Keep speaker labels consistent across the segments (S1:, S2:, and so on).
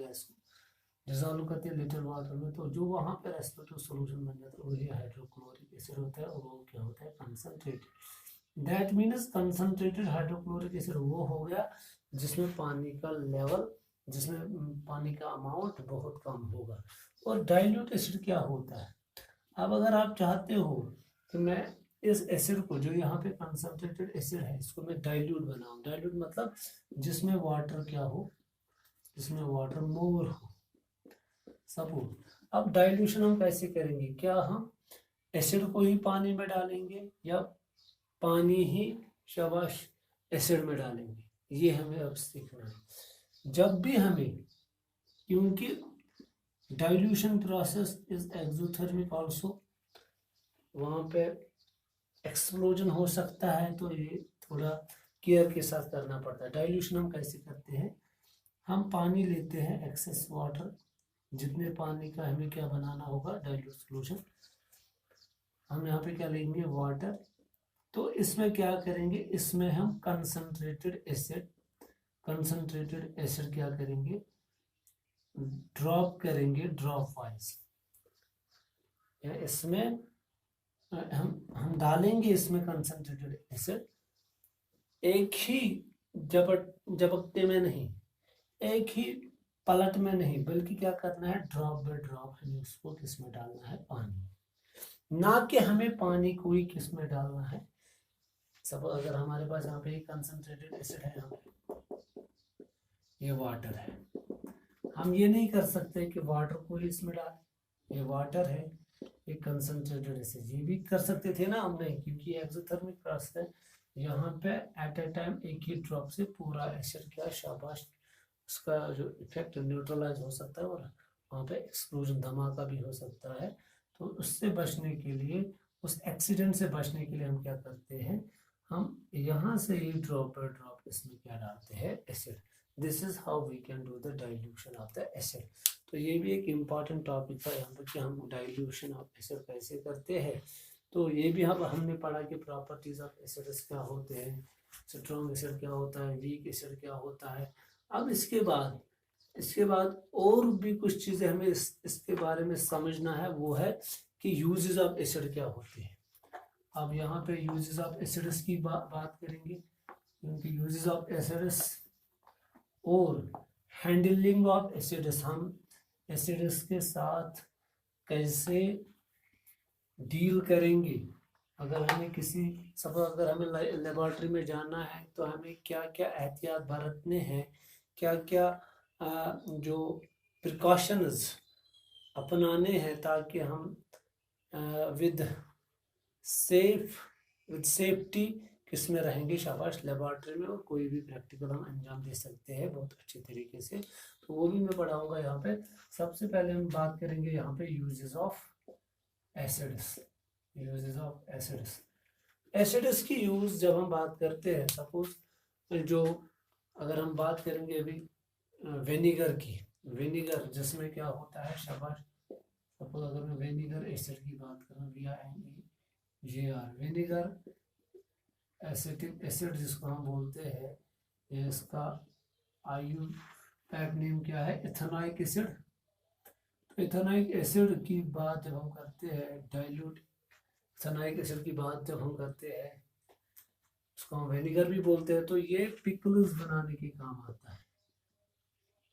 S1: Gas को dissolve करते हैं लिटिल वाटर में, तो जो वहाँ पे रेस्पिरेटरी सोल्यूशन बन जाता है वही हाइड्रोक्लोरिक एसिड होता है, और वो क्या होता है, concentrated. That means concentrated hydrochloric acid वो हो गया जिसमें पानी का लेवल, जिसमें पानी का अमाउंट बहुत कम होगा। और डाइल्यूट एसिड क्या होता है, अब अगर आप चाहते हो कि मैं इस एसिड को, जो यहाँ पे कंसंट्रेटेड एसिड है, इसको मैं डाइल्यूट बनाऊं, डाइल्यूट मतलब जिसमें वाटर क्या हो, जिसमें वाटर मोर हो, सपोज। अब डाइल्यूशन हम कैसे करेंगे, क्या हम एसिड को ही पानी में डालेंगे या पानी ही शाबाश एसिड में डालेंगे, ये हमें अब सीखना है। जब भी हमें, क्योंकि dilution process is exothermic also, वहाँ पे एक्सप्लोजन हो सकता है, तो ये थोड़ा केयर के साथ करना पड़ता है। डाइल्यूशन हम कैसे करते हैं, हम पानी लेते हैं एक्सेस वाटर, जितने पानी का हमें क्या बनाना होगा, डाइल्यूट सोल्यूशन, हम यहाँ पे क्या लेंगे, वाटर। तो इसमें क्या करेंगे, इसमें हम कंसंट्रेटेड एसिड, कंसंट्रेटेड एसिड क्या करेंगे, ड्रॉप करेंगे, ड्रॉप वाइज, इसमें हम डालेंगे इसमें कंसंट्रेटेड एसिड, एक ही झपकते में नहीं, एक ही पलट में नहीं, बल्कि क्या करना है, ड्रॉप बाय ड्रॉप हमें उसको किस में डालना है, पानी, ना कि हमें पानी को ही किस में डालना है। सब अगर हमारे पास यहाँ पे कंसंट्रेटेड एसिड है, यहाँ पे ये वाटर है, हम ये नहीं कर सकते कि वाटर को ही इसमें डालें, ये वाटर है, ये कंसंट्रेटेड एसिड, ये भी कर सकते थे ना हमने, क्योंकि एक्सोथर्मिक प्रोसेस है। यहाँ पे एट ए टाइम एक ही ड्रॉप से पूरा एसिड क्या शाबाश, उसका जो इफेक्ट न्यूट्रलाइज हो सकता है, और वहाँ पे एक्सप्लोजन, धमाका भी हो सकता है। तो उससे बचने के लिए, उस एक्सीडेंट से बचने के लिए हम क्या करते हैं, हम यहाँ से ही ड्रॉप बाय ड्रॉप इसमें क्या डालते हैं, acid. This is how we can do the dilution of the acid. तो ये भी एक इम्पॉर्टेंट टॉपिक था यहाँ पर कि हम डाइल्यूशन ऑफ एसिड कैसे करते हैं। तो ये भी हमने पढ़ा कि प्रॉपर्टीज ऑफ एसिड्स क्या होते हैं, स्ट्रॉन्ग एसिड क्या होता है, वीक एसिड क्या होता है। अब इसके बाद और भी कुछ चीज़ें हमें इसके बारे में समझना है, वो है कि यूजेस ऑफ एसिड क्या होते हैं। अब यहाँ पे यूजेस ऑफ एसिड्स की बात करेंगे, क्योंकि यूजेस ऑफ एसिड्स और हैंडलिंग ऑफ एसिड्स, हम एसिड्स के साथ कैसे डील करेंगे। अगर हमें किसी सपोज अगर हमें लेबोरेटरी में जाना है, तो हमें क्या क्या एहतियात बरतने हैं, क्या क्या जो प्रिकॉशंस अपनाने हैं, ताकि हम विद सेफ्टी किस में रहेंगे, शाबाश लेबोरेटरी में, और कोई भी प्रैक्टिकल हम अंजाम दे सकते हैं बहुत अच्छे तरीके से। तो वो भी मैं पढ़ाऊंगा यहाँ पे। सबसे पहले हम बात करेंगे यहाँ पे uses of acids, uses of acids. Acids की यूज जब हम बात करते हैं, सपोज जो अगर हम बात करेंगे अभी विनेगर की, विनेगर जिसमें क्या होता है, शाबाश, सपोज अगर मैं विनेगर एसिड की बात करूँ, VINEGAR, विनेगर एसिटिक एसिड जिसको हम बोलते हैं, ये इसका IUPAC नेम क्या है, इथेनॉइक एसिड। तो इथेनॉइक एसिड की बात जब हम करते हैं, डाइल्यूट इथेनॉइक एसिड की बात जब हम करते हैं, उसको हम विनेगर भी बोलते हैं। तो ये पिकल्स बनाने के काम आता है,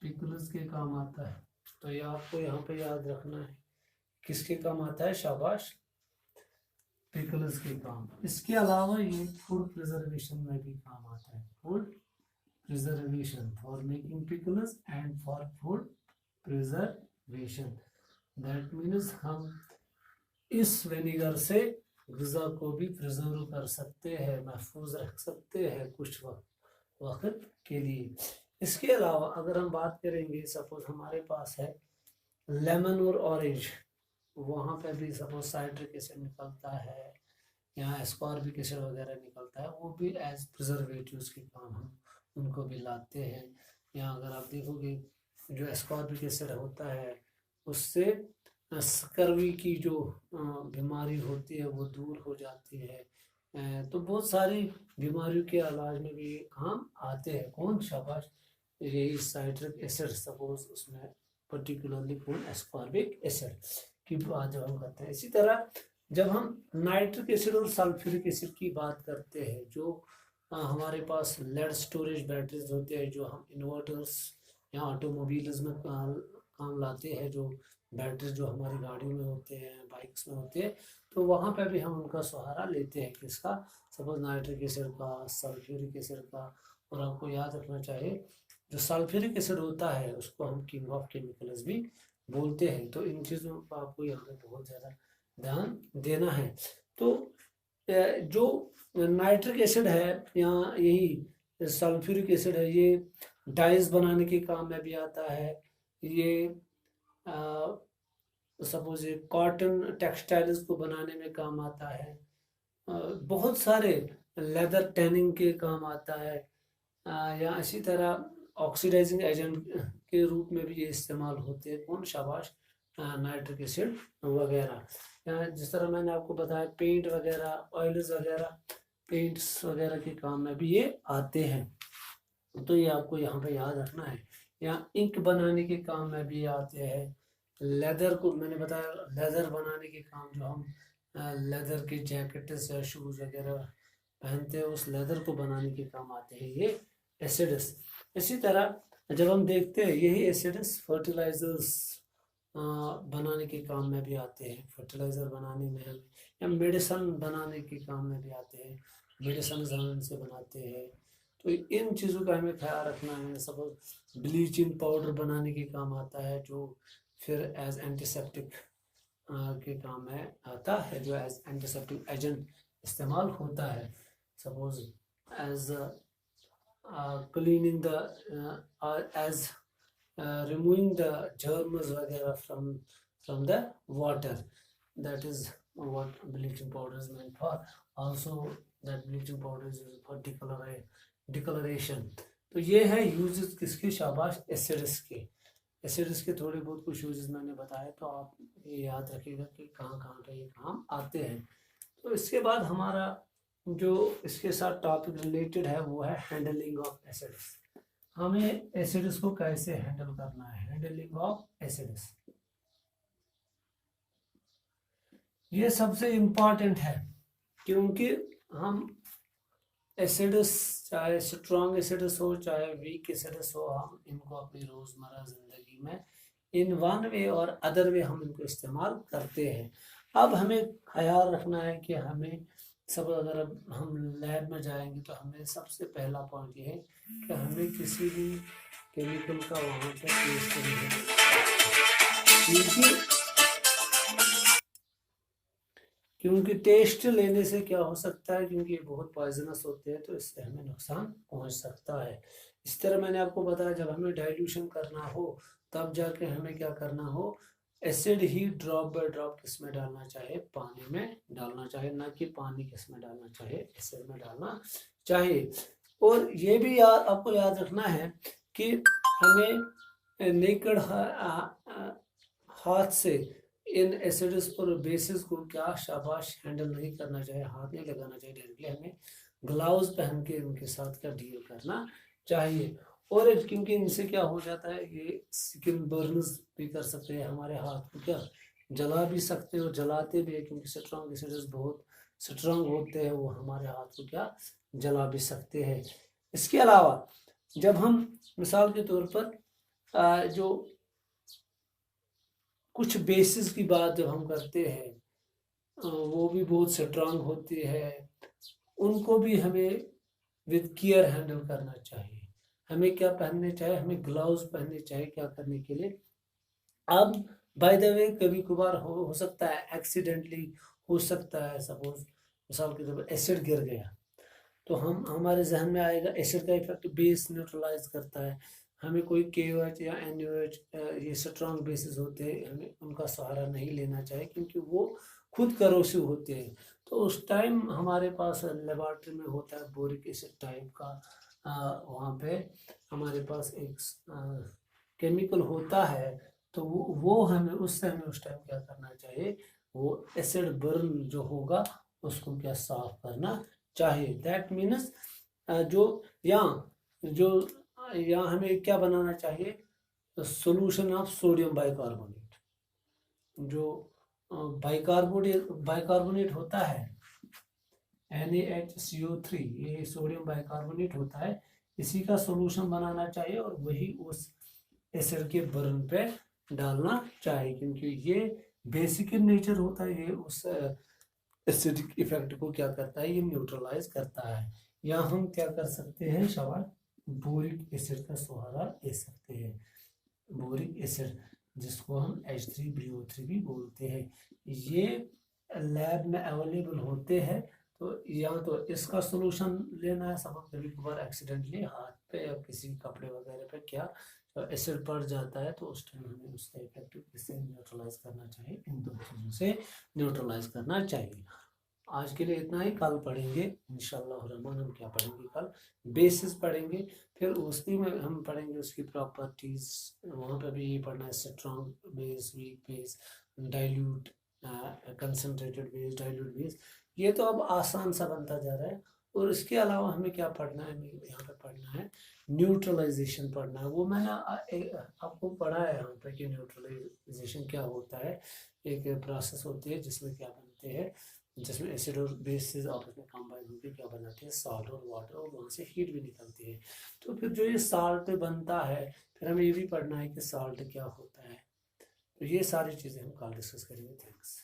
S1: पिकल्स के काम आता है। तो ये आपको यहाँ पे याद रखना है, किसके काम आता है, शाबाश, पिकल्स के काम। इसके अलावा ये फूड प्रिजर्वेशन में भी काम आता है, food preservation, for making pickles and for food preservation. That means हम इस विनेगर से ग़िज़ा को भी प्रिजर्व कर सकते हैं, महफूज रख सकते हैं कुछ वक्त के लिए। इसके अलावा अगर हम बात करेंगे, सपोज हमारे पास है लेमन और ऑरेंज, वहाँ पे भी सपोज साइट्रिक एसिड निकलता है, यहाँ एस्कॉर्बिक एसिड वगैरह निकलता है, वो भी एज प्रिजर्वेटिव्स के काम हम उनको भी लाते हैं। यहाँ अगर आप देखोगे जो एस्कॉर्बिक एसिड होता है, उससे स्कर्वी की जो बीमारी होती है वो दूर हो जाती है। तो बहुत सारी बीमारियों के इलाज में भी काम आते हैं। कौन, शाबाश, यही साइट्रिक एसिड, सपोज उसमें पर्टिकुलरली कौन एस्कॉर्बिक एसिड की बात जब हम करते हैं। इसी तरह जब हम नाइट्रिक एसिड और सल्फ्यूरिक एसिड की बात करते हैं, जो हमारे पास लेड स्टोरेज बैटरीज होते हैं, जो हम इन्वर्टर्स या ऑटोमोबाइल्स में काम लाते हैं, जो बैटरी जो हमारी गाड़ी में होते हैं, बाइक्स में होते हैं, तो वहाँ पे भी हम उनका सहारा लेते हैं। किसका? सपोज नाइट्रिक एसिड का, सल्फ्यूरिक एसिड का। और आपको याद रखना चाहिए, जो सल्फ्यूरिक एसिड होता है उसको हम किंग ऑफ केमिकल्स भी बोलते हैं। तो इन चीज़ों का आपको यहाँ पे बहुत ज़्यादा ध्यान देना है। तो जो नाइट्रिक एसिड है या यही सल्फ्यूरिक एसिड है, ये डाइज बनाने के काम में भी आता है। ये सपोज ये कॉटन टेक्सटाइल्स को बनाने में काम आता है। बहुत सारे लेदर टैनिंग के काम आता है, या इसी तरह ऑक्सीडाइजिंग एजेंट के रूप में भी ये इस्तेमाल होते हैं। कौन? शाबाश, नाइट्रिक एसिड वगैरह। जिस तरह मैंने आपको बताया, पेंट वगैरह, ऑयल्स वगैरह, पेंट्स वगैरह के काम में भी ये आते हैं। तो ये आपको यहाँ पे याद रखना है। या इंक बनाने के काम में भी आते हैं। लेदर को मैंने बताया, लेदर बनाने के काम, जो हम लेदर के जैकेट्स या शूज वगैरह पहनते हैं, उस लेदर को बनाने के काम आते हैं ये एसिड्स। इसी तरह जब हम देखते हैं, यही एसिड्स फर्टिलाइजर्स बनाने के काम में भी आते हैं। फर्टिलाइजर बनाने में हम, या मेडिसन बनाने के काम में भी आते हैं। मेडिसन हम इनसे बनाते हैं। तो इन चीज़ों का हमें ख्याल रखना है। सपोज ब्लीचिंग पाउडर बनाने के काम आता है, जो फिर एज एंटीसेप्टिक के काम में आता है, जो एज एंटीसेप्टिक एजेंट इस्तेमाल होता है। Suppose as cleaning the as removing the germs वगैरह from the water. That is what bleaching powder is meant for. Also that bleaching powder is used for discoloration. तो ये है यूजेस किसके? शाबाश, acids के। एसिड्स के थोड़े बहुत कुछ यूजेस मैंने बताए, तो आप ये याद रखिएगा कि कहाँ कहाँ पे ये काम आते हैं। तो इसके बाद हमारा जो इसके साथ टॉपिक रिलेटेड है वो है हैंडलिंग ऑफ एसिड्स। हमें एसिड्स को कैसे हैंडल करना है, हैंडलिंग ऑफ एसिड्स, ये सबसे इम्पॉर्टेंट है। क्योंकि हम एसिड्स, चाहे स्ट्रॉन्ग एसिड्स हो चाहे वीक एसिड्स हो, हम इनको अपनी रोज़मर्रा ज़िंदगी में इन वन वे और अदर वे हम इनको इस्तेमाल करते हैं। अब हमें ख्याल रखना है कि हमें सब, अगर हम लैब में जाएंगे तो हमें सबसे पहला पॉइंट ये है कि हमें किसी भी केमिकल का वहाँ पर टेस्ट नहीं है। क्योंकि टेस्ट लेने से क्या हो सकता है, क्योंकि ये बहुत पॉइजनस होते हैं, तो इससे हमें नुकसान पहुँच सकता है। इस तरह मैंने आपको बताया, जब हमें डाइल्यूशन करना हो तब जाके हमें क्या करना हो, acid he drop by drop किस में डालना चाहिए? पानी में डालना चाहिए, ना कि पानी किस में डालना चाहिए? एसिड में डालना चाहिए। और ये भी आपको याद रखना है कि हमें नेकेड हाथ से इन एसिड्स और बेसिस को क्या शाबाश हैंडल नहीं करना चाहिए, हाथ नहीं लगाना चाहिए डायरेक्टली। हमें ग्लव्स पहन के इनके साथ क्या डील करना चाहिए। और क्योंकि इनसे क्या हो जाता है, ये स्किन बर्न्स भी कर सकते हैं, हमारे हाथ को क्या जला भी सकते हैं और जलाते भी है, क्योंकि स्ट्रॉन्ग एसिड्स बहुत स्ट्रॉन्ग होते हैं, वो हमारे हाथ को क्या जला भी सकते हैं। इसके अलावा जब हम मिसाल के तौर पर जो कुछ बेसिस की बात जब हम करते हैं, वो भी बहुत स्ट्रांग होती है, उनको भी हमें विद केयर हैंडल करना चाहिए। हमें क्या पहनने चाहिए? हमें ग्लव्स पहनने चाहिए। क्या करने के लिए? अब बाय द वे कभी कभार हो सकता है, एक्सीडेंटली हो सकता है, सपोज मिसाल के तौर पर एसिड गिर गया, तो हमारे जहन में आएगा एसिड का इफेक्ट बेस न्यूट्रलाइज करता है। हमें कोई KOH या NaOH, ये स्ट्रॉन्ग बेसिस होते हैं, हमें उनका सहारा नहीं लेना चाहिए, क्योंकि वो खुद करोसिव होते हैं। तो उस टाइम हमारे पास लेबॉर्ट्री में होता है बोरिक एसिड टाइप का, वहाँ पे हमारे पास एक केमिकल होता है, तो वो हमें उस टाइम क्या करना चाहिए, वो एसिड बर्न जो होगा उसको क्या साफ करना चाहिए। दैट मीन्स जो यहाँ हमें क्या बनाना चाहिए, सोल्यूशन ऑफ सोडियम बाइकार्बोनेट। जो बाइकार्बोनेट होता है NaHCO3, ये सोडियम बाइकार्बोनेट होता है, इसी का सोल्यूशन बनाना चाहिए और वही उस एसिड के बर्न पे डालना चाहिए, क्योंकि ये बेसिक इन नेचर होता है, ये उस एसिडिक इफेक्ट को क्या करता है, ये न्यूट्रलाइज करता है। या हम क्या कर सकते हैं शाबाश, बोरिक एसिड का सहारा ले सकते हैं। बोरिक एसिड जिसको हम H3BO3 भी बोलते हैं, ये लैब में अवेलेबल होते हैं। तो या तो इसका सोल्यूशन लेना है, सब कभी कभार एक्सीडेंटली हाथ पे या किसी कपड़े वगैरह पे क्या एसिड पड़ जाता है, तो उस टाइम हमें उसका इफेक्ट इससे न्यूट्रलाइज करना चाहिए, इन दो चीज़ों से न्यूट्रलाइज करना चाहिए। आज के लिए इतना ही, कल पढ़ेंगे इंशाल्लाह रहमान। हम क्या पढ़ेंगे कल, बेसिस पढ़ेंगे, फिर उसी में हम पढ़ेंगे उसकी प्रॉपर्टीज, वहाँ पे भी ये पढ़ना है, strong base, weak base, dilute, concentrated base, dilute base. ये तो अब आसान सा बनता जा रहा है। और इसके अलावा हमें क्या पढ़ना है, हमें यहाँ पे पढ़ना है न्यूट्रलाइजेशन पढ़ना है। वो मैंने आपको पढ़ा है यहाँ पे कि न्यूट्रलाइजेशन क्या होता है। एक प्रोसेस होती है जिसमें क्या बनते हैं, जिसमें एसिड और बेस आपस में कंबाइन होकर क्या बनाते हैं, सॉल्ट और वाटर, और वहाँ से हीट भी निकलती है। तो फिर जो ये सॉल्ट बनता है, फिर हमें ये भी पढ़ना है कि सॉल्ट क्या होता है। तो ये सारी चीज़ें हम कल डिस्कस करेंगे। थैंक्स।